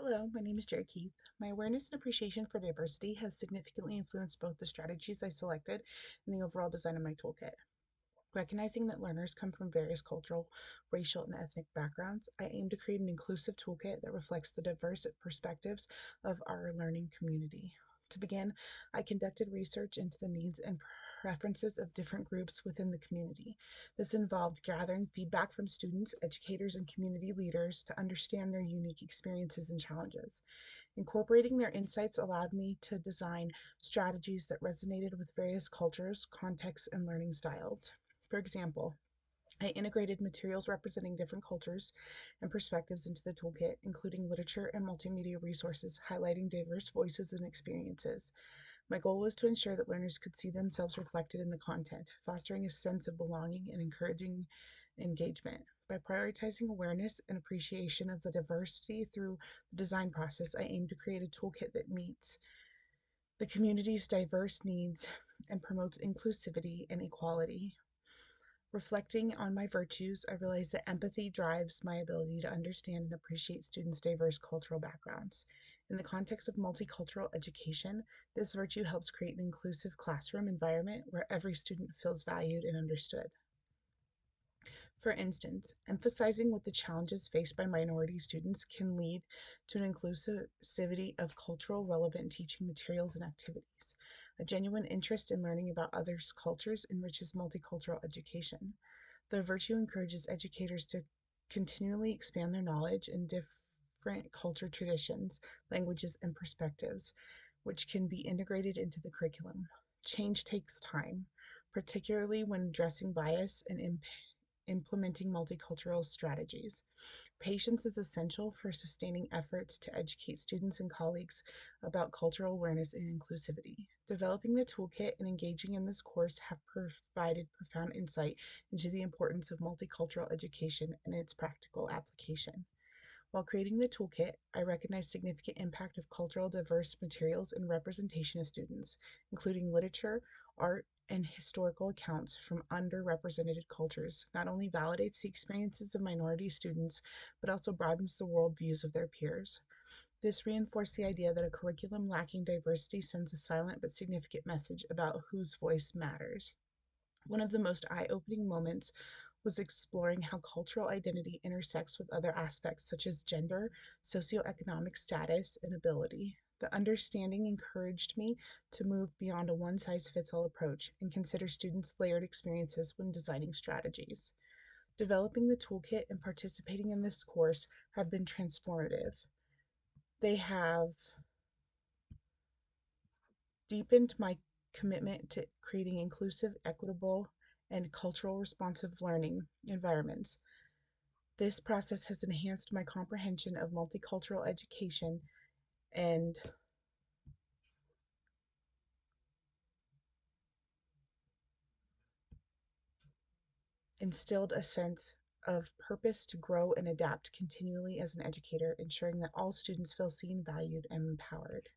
Hello, my name is Jerry Keith. My awareness and appreciation for diversity has significantly influenced both the strategies I selected and the overall design of my toolkit. Recognizing that learners come from various cultural, racial, and ethnic backgrounds, I aim to create an inclusive toolkit that reflects the diverse perspectives of our learning community. To begin, I conducted research into the needs and preferences of different groups within the community. This involved gathering feedback from students, educators, and community leaders to understand their unique experiences and challenges. Incorporating their insights allowed me to design strategies that resonated with various cultures, contexts, and learning styles. For example, I integrated materials representing different cultures and perspectives into the toolkit, including literature and multimedia resources highlighting diverse voices and experiences. My goal was to ensure that learners could see themselves reflected in the content, fostering a sense of belonging and encouraging engagement. By prioritizing awareness and appreciation of the diversity through the design process, I aim to create a toolkit that meets the community's diverse needs and promotes inclusivity and equality. Reflecting on my virtues, I realize that empathy drives my ability to understand and appreciate students' diverse cultural backgrounds. In the context of multicultural education, this virtue helps create an inclusive classroom environment where every student feels valued and understood. For instance, emphasizing what the challenges faced by minority students can lead to an inclusivity of cultural relevant teaching materials and activities. A genuine interest in learning about others' cultures enriches multicultural education. The virtue encourages educators to continually expand their knowledge in different culture traditions, languages, and perspectives, which can be integrated into the curriculum. Change takes time, particularly when addressing bias and implementing multicultural strategies. Patience is essential for sustaining efforts to educate students and colleagues about cultural awareness and inclusivity. Developing the toolkit and engaging in this course have provided profound insight into the importance of multicultural education and its practical application. While creating the toolkit, I recognize significant impact of cultural diverse materials and representation of students, including literature, art, and historical accounts from underrepresented cultures, not only validates the experiences of minority students, but also broadens the worldviews of their peers. This reinforced the idea that a curriculum lacking diversity sends a silent but significant message about whose voice matters. One of the most eye opening moments was exploring how cultural identity intersects with other aspects such as gender, socioeconomic status, and ability. The understanding encouraged me to move beyond a one size fits all approach and consider students' layered experiences when designing strategies. Developing the toolkit and participating in this course have been transformative. They have deepened my commitment to creating inclusive, equitable, and cultural responsive learning environments. This process has enhanced my comprehension of multicultural education and instilled a sense of purpose to grow and adapt continually as an educator, ensuring that all students feel seen, valued, and empowered.